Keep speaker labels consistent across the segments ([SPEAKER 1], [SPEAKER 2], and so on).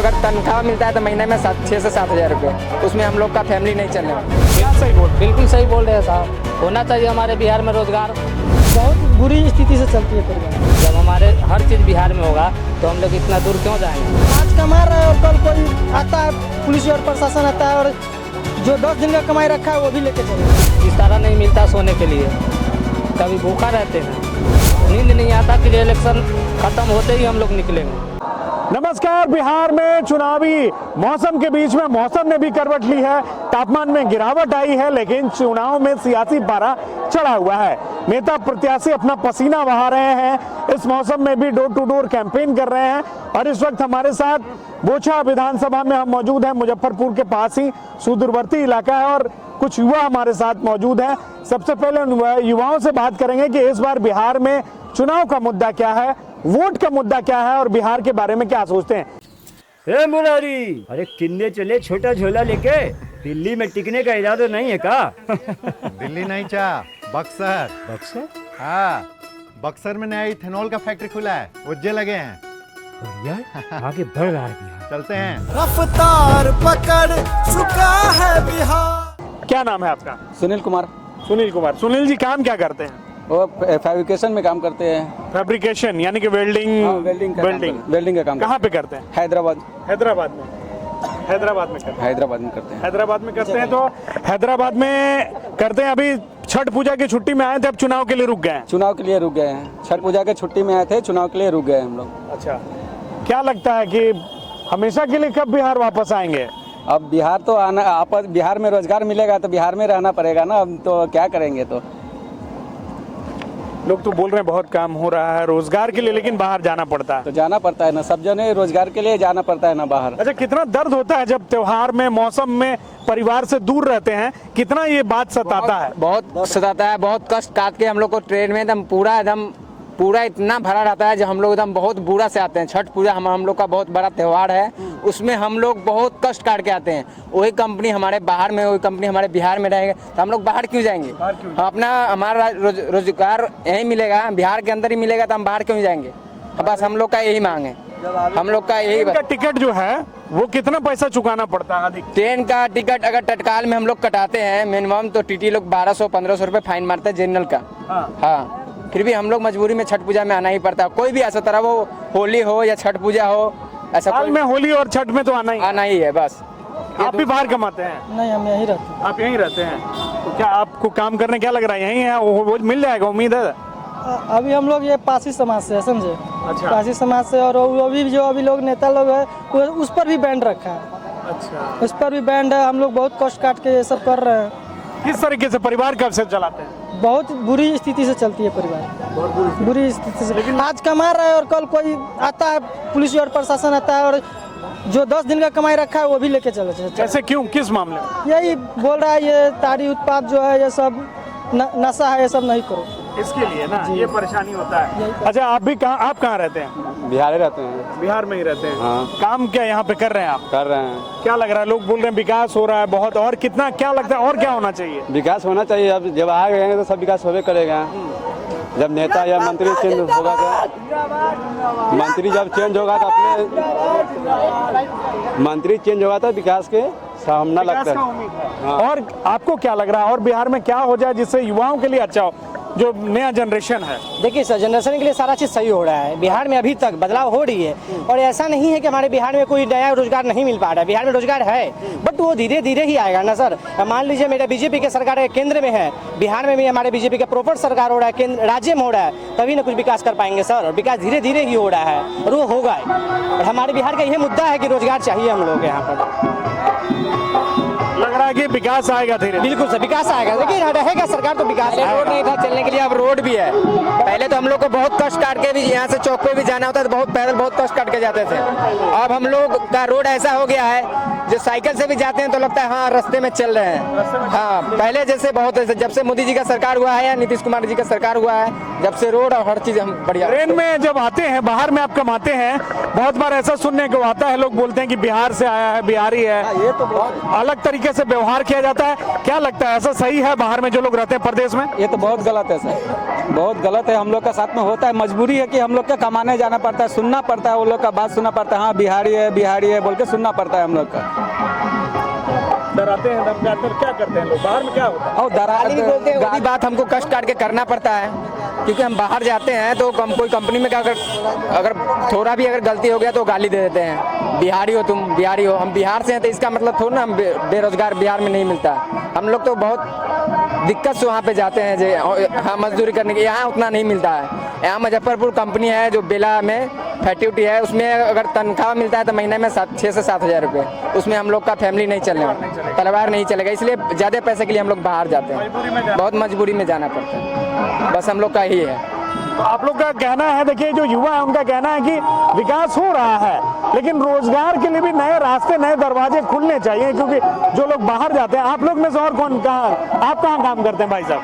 [SPEAKER 1] अगर तनख्वाह मिलता है तो महीने में 6 से 7 हज़ार रुपये, उसमें हम लोग का फैमिली नहीं चलने वाला।
[SPEAKER 2] क्या सही बोल
[SPEAKER 3] बिल्कुल सही बोल रहे हैं साहब। होना चाहिए हमारे बिहार में रोजगार।
[SPEAKER 4] बहुत बुरी स्थिति से चलती है परिवार।
[SPEAKER 3] जब हमारे हर चीज़ बिहार में होगा तो हम लोग इतना दूर क्यों जाएंगे।
[SPEAKER 4] आज कमा रहा है और कल कोई आता है, पुलिस और प्रशासन आता है और जो 10 दिन का कमाई रखा है वो भी लेके चले।
[SPEAKER 3] इशारा नहीं मिलता सोने के लिए, कभी भूखा रहते हैं, नींद नहीं आता कि इलेक्शन खत्म होते ही हम लोग निकलेंगे।
[SPEAKER 2] नमस्कार। बिहार में चुनावी मौसम के बीच में मौसम ने भी करवट ली है, तापमान में गिरावट आई है, लेकिन चुनाव में सियासी पारा चढ़ा हुआ है। नेता प्रत्याशी अपना पसीना बहा रहे हैं, इस मौसम में भी डोर टू डोर कैंपेन कर रहे हैं। और इस वक्त हमारे साथ बोचा विधानसभा में हम मौजूद हैं, मुजफ्फरपुर के पास ही सुदूरवर्ती इलाका है, और कुछ युवा हमारे साथ मौजूद हैं। सबसे पहले उन युवाओं से बात करेंगे कि इस बार बिहार में चुनाव का मुद्दा क्या है, वोट का मुद्दा क्या है और बिहार के बारे में क्या सोचते हैं।
[SPEAKER 5] हे मुरारी, अरे किन्ने चले छोटा झोला लेके, दिल्ली में टिकने का इरादा नहीं है का?
[SPEAKER 6] दिल्ली नहीं चा, बक्सर।
[SPEAKER 5] बक्सर?
[SPEAKER 6] हाँ, बक्सर में नया इथेनॉल का फैक्ट्री खुला है, उज्जे लगे हैं।
[SPEAKER 5] बढ़िया, आगे बढ़ रहा है बिहार।
[SPEAKER 6] चलते हैं।
[SPEAKER 7] रफ्तार पकड़ चुका है बिहार।
[SPEAKER 2] क्या नाम है आपका?
[SPEAKER 8] सुनील कुमार।
[SPEAKER 2] सुनील कुमार। सुनील जी काम क्या करते हैं?
[SPEAKER 8] वो फैब्रिकेशन में काम करते हैं।
[SPEAKER 2] फैब्रिकेशन यानी कि वेल्डिंग?
[SPEAKER 8] हाँ, वेल्डिंग का काम
[SPEAKER 2] कहाँ पे करते हैं?
[SPEAKER 8] हैदराबाद।
[SPEAKER 2] हैदराबाद में। हैदराबाद में करते हैं।
[SPEAKER 8] हैदराबाद में करते हैं।
[SPEAKER 2] हैदराबाद में करते हैं। तो हैदराबाद में करते हैं। अभी छठ पूजा की छुट्टी में आए थे, अब चुनाव के लिए रुक गए हैं।
[SPEAKER 8] चुनाव के लिए रुक गए हैं। छठ पूजा के छुट्टी में आए थे, चुनाव के लिए रुक गए हम लोग।
[SPEAKER 2] अच्छा, क्या लगता है कि हमेशा के लिए कब बिहार वापस आएंगे?
[SPEAKER 8] अब बिहार तो आना, आप बिहार में रोजगार मिलेगा तो बिहार में रहना पड़ेगा ना। अब तो क्या करेंगे। तो
[SPEAKER 2] लोग तो बोल रहे हैं बहुत काम हो रहा है रोजगार के लिए, लेकिन बाहर जाना पड़ता है।
[SPEAKER 8] तो जाना पड़ता है ना, सब जने रोजगार के लिए जाना पड़ता है ना बाहर।
[SPEAKER 2] अच्छा, कितना दर्द होता है जब त्योहार में मौसम में परिवार से दूर रहते हैं, कितना ये बात सताता है?
[SPEAKER 1] बहुत सताता है, बहुत कष्ट काट के हम लोग को ट्रेन में एकदम पूरा इतना भरा रहता है, जो हम लोग एकदम बहुत बुरा से आते हैं। छठ पूजा हम लोग का बहुत बड़ा त्यौहार है, उसमें हम लोग बहुत कष्ट काट के आते हैं। वही कंपनी हमारे बाहर में, वही कंपनी हमारे बिहार में रहेंगे तो हम लोग बाहर क्यों जाएंगे? हमारा रोजगार यहीं मिलेगा, बिहार के अंदर ही मिलेगा, तो हम बाहर क्यों जाएंगे? बस हम लोग का यही मांग है, हम लोग का यही।
[SPEAKER 2] टिकट जो है वो कितना पैसा चुकाना पड़ता है अधिक?
[SPEAKER 1] ट्रेन का टिकट अगर तत्काल में हम लोग कटाते हैं मिनिमम, तो टीटी लोग 1200-1500 रुपये फाइन मारते हैं जनरल का। हाँ, फिर भी हम लोग मजबूरी में छठ पूजा में आना ही पड़ता है। कोई भी ऐसा तरह वो होली हो या छठ पूजा हो, ऐसा
[SPEAKER 2] साल में होली और छठ में तो आना ही
[SPEAKER 1] है बस।
[SPEAKER 2] आप भी बाहर कमाते हैं?
[SPEAKER 4] नहीं, हम यहीं रहते हैं।
[SPEAKER 2] आप यहीं रहते हैं, तो क्या आपको काम करने क्या लग रहा है यहीं है वो मिल जाएगा, उम्मीद है?
[SPEAKER 4] अभी हम लोग ये पासी समाज से है, समझे?
[SPEAKER 2] अच्छा।
[SPEAKER 4] पासी समाज से, और अभी जो अभी लोग नेता लोग है उस पर भी बैंड रखा है।
[SPEAKER 2] अच्छा,
[SPEAKER 4] उस पर भी बैंड है। हम लोग बहुत कष्ट काट के ये सब कर रहे हैं।
[SPEAKER 2] किस तरीके से परिवार कब से चलाते हैं?
[SPEAKER 4] बहुत बुरी स्थिति से चलती है परिवार, बहुत बुरी स्थिति से। लेकिन आज कमा रहा है और कल कोई आता है, पुलिस और प्रशासन आता है और जो 10 दिन का कमाई रखा है वो भी लेके चले जाते हैं।
[SPEAKER 2] कैसे, क्यों, किस मामले में?
[SPEAKER 4] यही बोल रहा है, ये ताड़ी उत्पाद जो है ये सब नशा है, ये सब नहीं करो।
[SPEAKER 2] इसके लिए ना ये परेशानी होता है। अच्छा, आप कहाँ रहते हैं?
[SPEAKER 8] बिहार रहते हैं।
[SPEAKER 2] बिहार में ही रहते हैं।
[SPEAKER 8] हाँ।
[SPEAKER 2] काम क्या यहाँ पे कर रहे हैं आप?
[SPEAKER 8] कर रहे हैं।
[SPEAKER 2] क्या लग रहा है? लोग बोल रहे हैं विकास हो रहा है बहुत, और कितना, क्या लगता है और क्या होना चाहिए?
[SPEAKER 8] विकास होना चाहिए। अब जब आ गए तो सब विकास होबे करेगा। जब नेता या मंत्री चेंज होगा तो मंत्री जब चेंज होगा तो मंत्री चेंज होगा तो विकास के सामना लगता है। हाँ।
[SPEAKER 2] और आपको क्या लग रहा है और बिहार में क्या हो जाए जिससे युवाओं के लिए अच्छा हो, जो नया जनरेशन है?
[SPEAKER 9] देखिए सर, जनरेशन के लिए सारा चीज़ सही हो रहा है। बिहार में अभी तक बदलाव हो रही है, और ऐसा नहीं है कि हमारे बिहार में कोई नया रोजगार नहीं मिल पा रहा है। बिहार में रोजगार है, बट वो धीरे धीरे ही आएगा ना सर। मान लीजिए मेरा बीजेपी के सरकार केंद्र में है, बिहार में भी हमारे बीजेपी का प्रॉपर सरकार हो रहा है, केंद्र राज्य में हो रहा है, तभी ना कुछ विकास कर पाएंगे सर। और विकास धीरे धीरे ही हो रहा है और वो होगा। और हमारे बिहार का यही मुद्दा है कि रोजगार चाहिए हम लोग यहाँ पर।
[SPEAKER 2] लग रहा है कि विकास आएगा धीरे।
[SPEAKER 9] बिल्कुल सर, विकास आएगा। देखिए रहेगा सरकार तो विकास।
[SPEAKER 1] रोड नहीं था चलने के लिए, अब रोड भी है। पहले तो हम लोग को बहुत कष्ट काट के भी यहाँ से चौक पे भी जाना होता था, तो बहुत पैदल बहुत कष्ट काट के जाते थे। अब हम लोग का रोड ऐसा हो गया है, जो साइकिल से भी जाते हैं तो लगता है हाँ रास्ते में चल रहे हैं। हाँ, पहले जैसे बहुत जब से मोदी जी का सरकार हुआ है या नीतीश कुमार जी का सरकार हुआ है, जब से रोड और हर चीज हम बढ़िया।
[SPEAKER 2] ट्रेन में जब आते हैं, बाहर में आप कमाते हैं, बहुत बार ऐसा सुनने को आता है, लोग बोलते हैं कि बिहार से आया है, बिहारी है।
[SPEAKER 8] ये तो बहुत
[SPEAKER 2] अलग तरीके से व्यवहार किया जाता है। क्या लगता है, ऐसा सही है बाहर में जो लोग रहते हैं प्रदेश में?
[SPEAKER 8] ये तो बहुत गलत है सर।
[SPEAKER 3] बहुत गलत है, हम लोग का साथ में होता है, मजबूरी है कि हम लोग का कमाने जाना पड़ता है, सुनना पड़ता है, वो लोग का बात सुनना पड़ता है, हाँ बिहारी है बोल के सुनना पड़ता है हम लोग का।
[SPEAKER 2] डराते हैं, धमकाते हैं, क्या करते हैं लोग? बाहर में क्या होता है?
[SPEAKER 1] और गाली बात हमको कष्ट काट के करना पड़ता है, क्योंकि हम बाहर जाते हैं तो कोई कंपनी में क्या अगर थोड़ा भी अगर गलती हो गया तो गाली दे देते हैं, बिहारी हो तुम, बिहारी हो। हम बिहार से हैं तो इसका मतलब थोड़ा ना हम बेरोजगार बिहार में नहीं मिलता। हम लोग तो बहुत दिक्कत से वहाँ पे जाते हैं जो हाँ मजदूरी करने के, यहाँ उतना नहीं मिलता है। यहाँ मुजफ्फरपुर कंपनी है जो बेला में फैक्ट्री है, उसमें अगर तनख्वाह मिलता है तो महीने में 6 से 7 हज़ार रुपये, उसमें हम लोग का फैमिली नहीं चलने, परिवार नहीं चलेगा, इसलिए ज़्यादा पैसे के लिए हम लोग बाहर जाते हैं, बहुत मजबूरी में जाना पड़ता है, बस हम लोग का ही है।
[SPEAKER 2] तो आप लोग का कहना है, देखिए जो युवा है उनका कहना है कि विकास हो रहा है, लेकिन रोजगार के लिए भी नए रास्ते, नए दरवाजे खुलने चाहिए, क्योंकि जो लोग बाहर जाते हैं, आप लोग में से और कौन आप कहाँ काम करते हैं भाई साहब?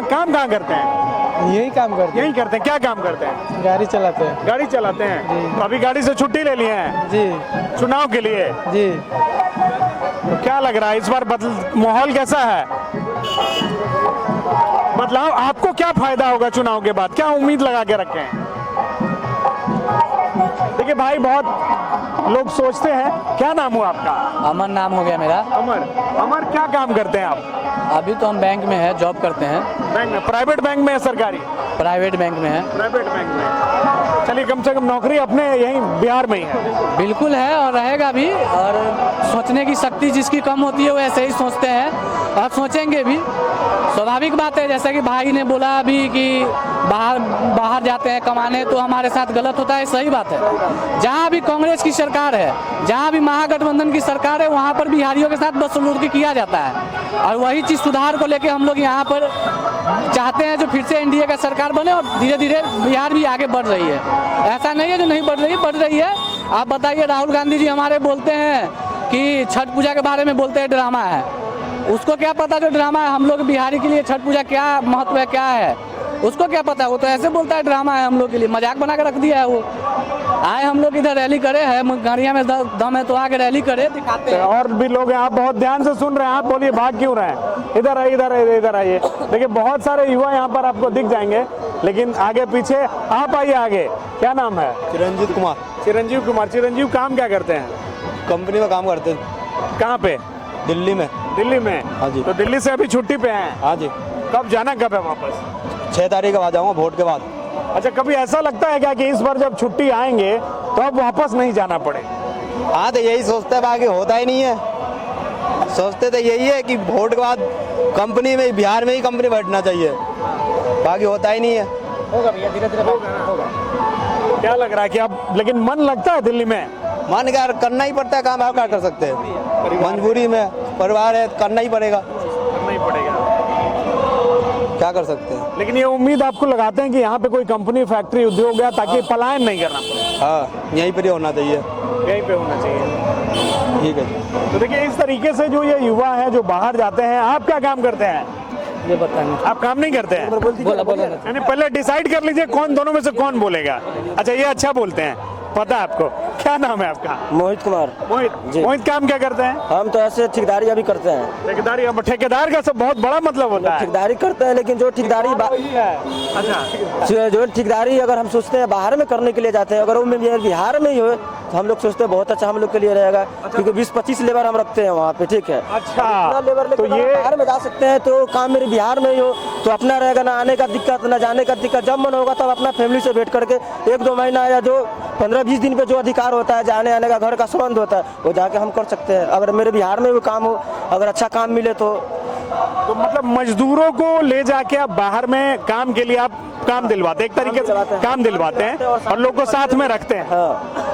[SPEAKER 2] काम कहाँ करते हैं?
[SPEAKER 4] यही काम करते
[SPEAKER 2] यही करते हैं। क्या काम करते हैं?
[SPEAKER 4] हैं, गाड़ी चलाते हैं।
[SPEAKER 2] गाड़ी चलाते हैं। तो अभी गाड़ी से छुट्टी ले लिए हैं
[SPEAKER 4] जी
[SPEAKER 2] चुनाव के लिए।
[SPEAKER 4] जी।
[SPEAKER 2] तो क्या लग रहा है इस बार माहौल कैसा है? बदलाव, आपको क्या फायदा होगा चुनाव के बाद? क्या उम्मीद लगा के रखे हैं? देखिए भाई, बहुत लोग सोचते हैं। क्या नाम हुआ आपका?
[SPEAKER 3] अमन नाम हो गया मेरा।
[SPEAKER 2] अमर क्या काम करते हैं आप?
[SPEAKER 3] अभी तो हम बैंक में है, जॉब करते हैं।
[SPEAKER 2] बैंक में? प्राइवेट बैंक में है, सरकारी?
[SPEAKER 3] प्राइवेट बैंक में है।
[SPEAKER 2] प्राइवेट बैंक में। चलिए, कम से कम नौकरी अपने यहीं बिहार में ही है।
[SPEAKER 3] बिल्कुल है और रहेगा भी, और सोचने की शक्ति जिसकी कम होती है वो ऐसे ही सोचते हैं और सोचेंगे भी, स्वाभाविक बात है। जैसे कि भाई ने बोला अभी कि बाहर जाते हैं कमाने, तो हमारे साथ गलत होता है, सही बात है। जहाँ भी कांग्रेस की सरकार है, जहाँ भी महागठबंधन की सरकार है, वहाँ पर बिहारियों के साथ बदसलूकी किया जाता है, और वही चीज़ सुधार को लेके हम लोग यहाँ पर चाहते हैं जो फिर से एनडीए का सरकार बने, और धीरे धीरे बिहार भी आगे बढ़ रही है। ऐसा नहीं है जो नहीं बढ़ रही है। आप बताइए, राहुल गांधी जी हमारे बोलते हैं कि छठ पूजा के बारे में बोलते हैं ड्रामा है, उसको क्या पता जो ड्रामा है? हम लोग बिहारी के लिए छठ पूजा क्या महत्व है, क्या है, उसको क्या पता? वो तो ऐसे बोलता है ड्रामा है, हम लोग के लिए मजाक बना के रख दिया है। वो आए हम लोग इधर रैली करे हैं, गाड़िया में दम है तो आके रैली करे, दिखाते हैं।
[SPEAKER 2] और भी लोग हैं, आप बहुत ध्यान से सुन रहे हैं, आप बोलिए भाग क्यों रहे हैं? इधर आइए, इधर आइए। देखिए, बहुत सारे युवा यहाँ पर आपको दिख जाएंगे, लेकिन आगे पीछे आप आइए आगे। क्या नाम है?
[SPEAKER 8] चिरंजीव कुमार।
[SPEAKER 2] चिरंजीव काम क्या करते हैं?
[SPEAKER 8] कंपनी में काम करते हैं।
[SPEAKER 2] कहाँ पे?
[SPEAKER 8] दिल्ली में।
[SPEAKER 2] दिल्ली में?
[SPEAKER 8] हाँ जी।
[SPEAKER 2] तो दिल्ली से अभी छुट्टी पे हैं?
[SPEAKER 8] हाँ जी।
[SPEAKER 2] कब जाना, कब है वापस?
[SPEAKER 8] 6 तारीख के बाद जाऊँगा, वोट के बाद।
[SPEAKER 2] अच्छा, कभी ऐसा लगता है क्या कि इस बार जब छुट्टी आएंगे तो अब वापस नहीं जाना पड़े?
[SPEAKER 8] हाँ, तो यही सोचते हैं, बाकी होता ही नहीं है। सोचते तो यही है कि वोट के बाद कंपनी में, बिहार में ही कंपनी बैठना चाहिए, बाकी होता ही नहीं है।
[SPEAKER 2] होगा भैया, धीरे धीरे होगा। क्या लग रहा है कि अब, लेकिन मन लगता है दिल्ली में?
[SPEAKER 8] मन क्या, करना ही पड़ता है काम, आप क्या कर सकते हैं? मजबूरी में, परिवार है, करना ही पड़ेगा। क्या कर सकते हैं?
[SPEAKER 2] लेकिन ये उम्मीद आपको लगाते हैं कि यहाँ पे कोई कंपनी, फैक्ट्री, उद्योग है, ताकि पलायन नहीं करना पड़े?
[SPEAKER 8] हाँ, यहीं पर ही होना चाहिए।
[SPEAKER 2] यहीं पे होना चाहिए।
[SPEAKER 8] ठीक है।
[SPEAKER 2] तो देखिए, इस तरीके से जो ये युवा है जो बाहर जाते हैं, आप क्या काम करते हैं?
[SPEAKER 3] ये बताएं।
[SPEAKER 2] आप काम नहीं करते हैं?
[SPEAKER 3] बोला
[SPEAKER 2] यानी पहले डिसाइड कर लीजिए कौन, दोनों में से कौन बोलेगा। अच्छा, ये अच्छा बोलते हैं, पता है आपको? क्या नाम है आपका?
[SPEAKER 9] मोहित कुमार।
[SPEAKER 2] मोहित काम क्या करते हैं?
[SPEAKER 9] हम तो ऐसे ठेकेदारी अभी करते हैं।
[SPEAKER 2] ठेकेदारी? अब ठेकेदार का सब बहुत बड़ा मतलब होता है।
[SPEAKER 9] ठेकेदारी करते हैं, लेकिन जो ठेकेदारी
[SPEAKER 2] अच्छा,
[SPEAKER 9] जो ठेकेदारी अगर हम सोचते हैं बाहर में करने के लिए जाते हैं, अगर वो बिहार में ही हो तो हम लोग सोचते हैं बहुत अच्छा हम लोग के लिए रहेगा, क्योंकि 20-25 लेबर हम रखते हैं वहाँ पे, ठीक है।
[SPEAKER 2] अच्छा,
[SPEAKER 9] लेबर
[SPEAKER 2] तो ये
[SPEAKER 9] बाहर में जा सकते हैं, तो काम मेरे बिहार में ही हो तो अपना रहेगा, ना आने का दिक्कत, ना जाने का दिक्कत। जब मन होगा तब अपना फैमिली से भेंट करके 1-2 महीना या जो 15-20 दिन पे जो अधिकार होता है, जाने आने का, घर का संबंध होता है, वो जाके हम कर सकते हैं। अगर मेरे बिहार में वो काम हो, अगर अच्छा काम मिले तो
[SPEAKER 2] मतलब मजदूरों को ले जाके आप बाहर में काम के लिए आप काम दिलवाते हैं, एक तरीके से काम दिलवाते हैं और लोग को साथ में रखते हैं।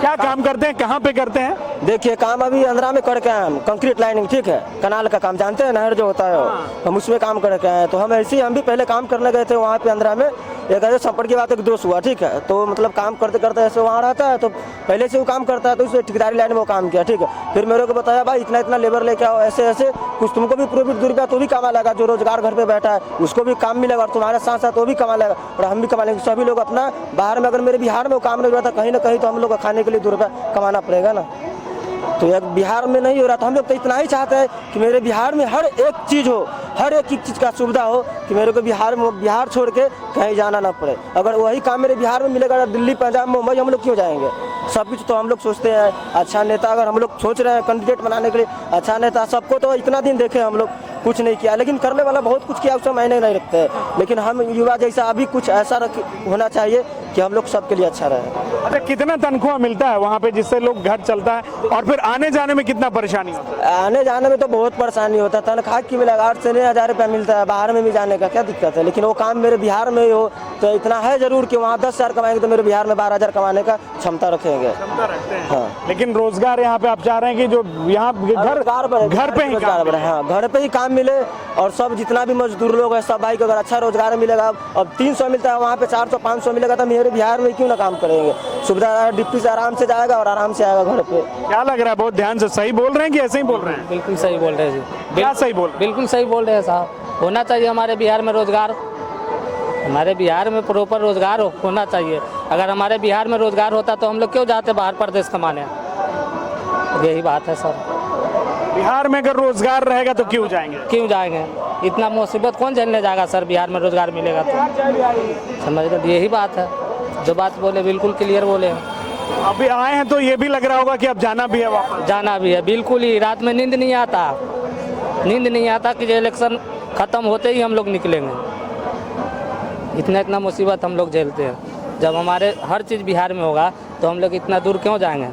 [SPEAKER 2] क्या काम करते हैं, कहाँ पे करते हैं?
[SPEAKER 9] देखिए, काम अभी अंधरा में करके आए हम, कंक्रीट लाइनिंग, ठीक है, कनाल का काम, जानते हैं नहर जो होता है, हम उसमें काम करके आए। तो हम ऐसे ही, हम भी पहले काम करने गए थे वहाँ पे अंधरा में, एक ऐसे संपर्क की बात, एक दोस्त हुआ, ठीक है। तो मतलब काम करते करते ऐसे वहाँ रहता है, तो पहले से वो काम करता है, तो उसने ठेकेदारी लाइन में वो काम किया, ठीक है। फिर मेरे को बताया भाई इतना लेबर लेके आओ, ऐसे ऐसे कुछ तुमको भी प्रॉफिट 2 रुपया तो भी कमा लेगा, जो रोजगार घर पे बैठा है उसको भी काम मिलेगा, और तुम्हारे साथ साथ वो भी कमा लेगा और हम भी कमा लेंगे। सभी लोग अपना बाहर में, अगर मेरे बिहार में वो काम नहीं हुआ था कहीं ना कहीं, तो हम लोग को खाने के लिए 2 रुपया कमाना पड़ेगा ना।
[SPEAKER 10] तो एक बिहार में नहीं हो रहा, तो हम लोग तो इतना ही चाहते हैं कि मेरे बिहार में हर एक चीज़ हो, हर एक चीज़ का सुविधा हो, कि मेरे को बिहार छोड़ के कहीं जाना ना पड़े। अगर वही काम मेरे बिहार में मिलेगा, दिल्ली, पंजाब, मुंबई हम लोग क्यों जाएंगे? सब कुछ तो हम लोग सोचते हैं अच्छा नेता, अगर हम लोग सोच रहे हैं कैंडिडेट बनाने के लिए अच्छा नेता, सबको तो इतना दिन देखे हम लोग कुछ नहीं किया, लेकिन करने वाला बहुत कुछ किया, उससे मायने नहीं रखते हैं। लेकिन हम युवा जैसा अभी कुछ ऐसा होना चाहिए कि हम लोग सबके लिए अच्छा रहे।
[SPEAKER 2] अच्छा, कितना तनख्वाह मिलता है वहाँ पे जिससे लोग घर चलता है, और फिर आने जाने में कितना परेशानी होता है?
[SPEAKER 10] आने जाने में तो बहुत परेशानी होता है। तनख्वाह की मिलेगा 8 से 9 हज़ार रुपया मिलता है, बाहर में भी जाने का क्या दिक्कत है? लेकिन वो काम मेरे बिहार में ही हो तो इतना है जरूर कि वहाँ 10 हज़ार कमाएंगे तो मेरे बिहार में 12 हज़ार कमाने का क्षमता रखेंगे।
[SPEAKER 2] हाँ। लेकिन रोजगार यहाँ पे आप चाह रहे हैं कि जो यहाँ घर पे ही काम मिले।
[SPEAKER 10] हाँ, घर पे ही काम मिले, और सब जितना भी मजदूर लोग हैं सब भाई को अगर अच्छा रोजगार मिलेगा, अब 300 मिलता है वहाँ पे 400-500 मिलेगा, तो मेरे बिहार में क्यों ना काम करेंगे? सुविधा डिप्टी से आराम से जाएगा और आराम से आएगा घर पे।
[SPEAKER 2] क्या लग रहा है, बहुत ध्यान से सही बोल रहे हैं कि ऐसे ही बोल रहे हैं?
[SPEAKER 3] बिल्कुल सही बोल रहे हैं जी।
[SPEAKER 2] क्या सही बोल?
[SPEAKER 3] बिल्कुल सही बोल रहे हैं साहब। होना चाहिए हमारे बिहार में रोजगार, हमारे बिहार में प्रॉपर रोजगार होना चाहिए। अगर हमारे बिहार में रोजगार होता तो हम लोग क्यों जाते बाहर प्रदेश कमाने? यही बात है सर।
[SPEAKER 2] बिहार में अगर रोजगार रहेगा तो क्यों जाएंगे?
[SPEAKER 3] क्यों जाएंगे? इतना मुसीबत कौन झेलने जाएगा सर? बिहार में रोजगार मिलेगा तो समझ लो, यही बात है। जो बात बोले बिल्कुल क्लियर बोले।
[SPEAKER 2] अभी आए हैं तो ये भी लग रहा होगा कि अब जाना भी है वापस?
[SPEAKER 3] जाना भी है, बिल्कुल ही। रात में नींद नहीं आता, नींद नहीं आता कि इलेक्शन खत्म होते ही हम लोग निकलेंगे। इतना मुसीबत हम लोग झेलते हैं। जब हमारे हर चीज़ बिहार में होगा तो हम लोग इतना दूर क्यों जाएंगे?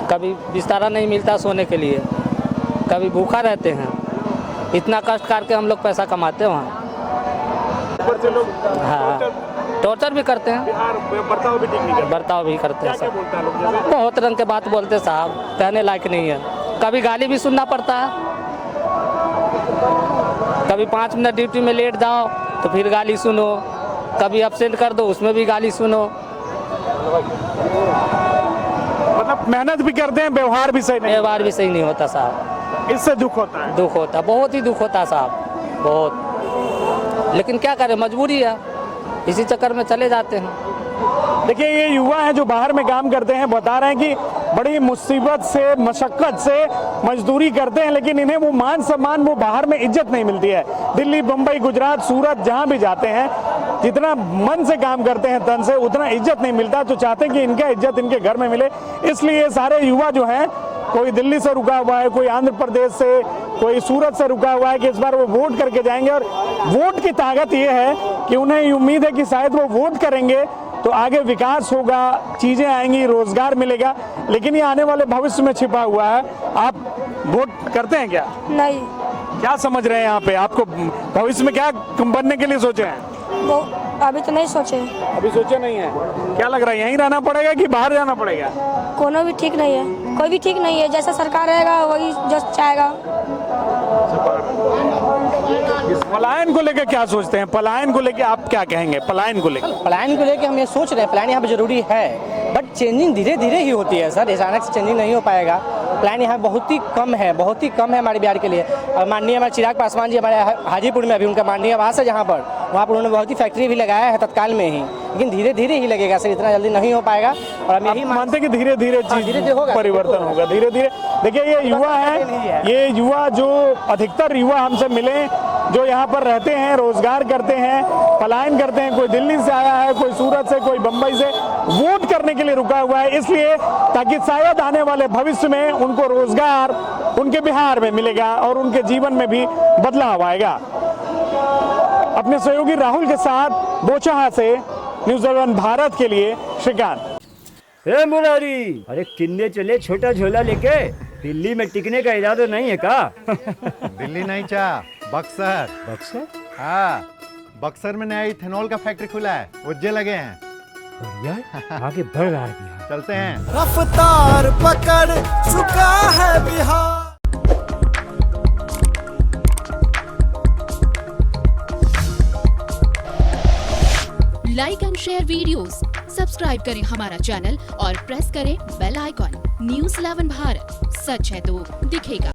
[SPEAKER 3] कभी बिस्तारा नहीं मिलता सोने के लिए, कभी भूखा रहते हैं। इतना कष्ट करके हम लोग पैसा कमाते हैं वहाँ। हाँ, टॉर्चर भी करते हैं,
[SPEAKER 2] बर्ताव भी ठीक नहीं करते।
[SPEAKER 3] बर्ताव भी करते हैं सर। बहुत रंग के बात बोलते साहब, कहने लायक नहीं है। कभी गाली भी सुनना पड़ता है, कभी 5 मिनट ड्यूटी में लेट जाओ तो फिर गाली सुनो, कभी एब्सेंट कर दो उसमें भी गाली सुनो।
[SPEAKER 2] मतलब मेहनत भी करते हैं, व्यवहार भी सही नहीं,
[SPEAKER 3] व्यवहार भी सही नहीं होता साहब।
[SPEAKER 2] इससे दुख होता है।
[SPEAKER 3] दुख होता, बहुत ही दुख होता साहब, बहुत। लेकिन क्या करें, मजबूरी है, इसी चक्कर में चले जाते हैं।
[SPEAKER 2] देखिए, ये युवा हैं जो बाहर में काम करते हैं, बता रहे हैं कि बड़ी मुसीबत से, मशक्कत से मजदूरी करते हैं, लेकिन इन्हें वो मान सम्मान, वो बाहर में इज्जत नहीं मिलती है। दिल्ली, मुंबई, गुजरात, सूरत जहाँ भी जाते हैं, जितना मन से काम करते हैं, तन से, उतना इज्जत नहीं मिलता। तो चाहते हैं कि इनका इज्जत इनके घर में मिले, इसलिए सारे युवा जो हैं, कोई दिल्ली से रुका हुआ है, कोई आंध्र प्रदेश से, कोई सूरत से रुका हुआ है, कि इस बार वो वोट करके जाएंगे। और वोट की ताकत ये है कि उन्हें उम्मीद है कि शायद वो वोट करेंगे तो आगे विकास होगा, चीज़ें आएंगी, रोजगार मिलेगा। लेकिन ये आने वाले भविष्य में छिपा हुआ है। आप वोट करते हैं क्या?
[SPEAKER 11] नहीं।
[SPEAKER 2] क्या समझ रहे हैं यहाँ पे? आपको भविष्य में क्या बनने के लिए सोचे हैं?
[SPEAKER 11] वो अभी तो नहीं सोचे।
[SPEAKER 2] अभी सोचे नहीं है? क्या लग रहा है, यहीं रहना पड़ेगा कि बाहर जाना पड़ेगा?
[SPEAKER 11] कोनो भी ठीक नहीं है, कोई भी ठीक नहीं है। जैसा सरकार रहेगा वही जस्ट चाहेगा।
[SPEAKER 2] पलायन को लेकर क्या सोचते हैं? पलायन को लेकर आप क्या कहेंगे? पलायन को लेकर
[SPEAKER 9] हम ये सोच रहे हैं, प्लान यहाँ पे जरूरी है, बट चेंजिंग धीरे धीरे ही होती है सर। अचानक से चेंजिंग नहीं हो पाएगा। प्लान यहाँ बहुत ही कम है, बहुत ही कम है हमारे बिहार के लिए। और माननीय हमारे चिराग पासवान जी हमारे हाजीपुर में, अभी उनका माननीय आवास है जहाँ पर, वहाँ पर उन्होंने बहुत ही फैक्ट्री भी लगाया है तत्काल में ही। लेकिन धीरे धीरे ही लगेगा सर, इतना जल्दी नहीं हो पाएगा। और हम यही
[SPEAKER 2] मानते हैं कि धीरे धीरे चीज परिवर्तन होगा, धीरे धीरे। देखिए, ये युवा है, ये युवा जो अधिकतर युवा हमसे मिले, जो यहाँ पर रहते हैं, रोजगार करते हैं, पलायन करते हैं। कोई दिल्ली से आया है, कोई सूरत से, कोई बम्बई से, वोट करने के लिए रुका हुआ है, इसलिए ताकि शायद आने वाले भविष्य में उनको रोजगार उनके बिहार में मिलेगा और उनके जीवन में भी बदलाव आएगा। अपने सहयोगी राहुल के साथ बोचहा से न्यूज़ 11 भारत के लिए श्रीकांत।
[SPEAKER 5] हे मुरारी, अरे किन्ने चले छोटा झोला लेके? दिल्ली में टिकने का इरादा नहीं है का?
[SPEAKER 6] दिल्ली नहीं चा, बक्सर।
[SPEAKER 5] बक्सर?
[SPEAKER 6] हाँ, बक्सर में नया इथेनॉल का फैक्ट्री खुला है, उज्जे लगे हैं।
[SPEAKER 5] बढ़िया, आगे बढ़ रहा है बिहार।
[SPEAKER 6] चलते हैं।
[SPEAKER 7] रफ्तार पकड़ चुका है Bihar.
[SPEAKER 12] Like and share videos, subscribe करें हमारा चैनल और प्रेस करें बेल आइकॉन। न्यूज़ 11 भारत, सच है तो दिखेगा।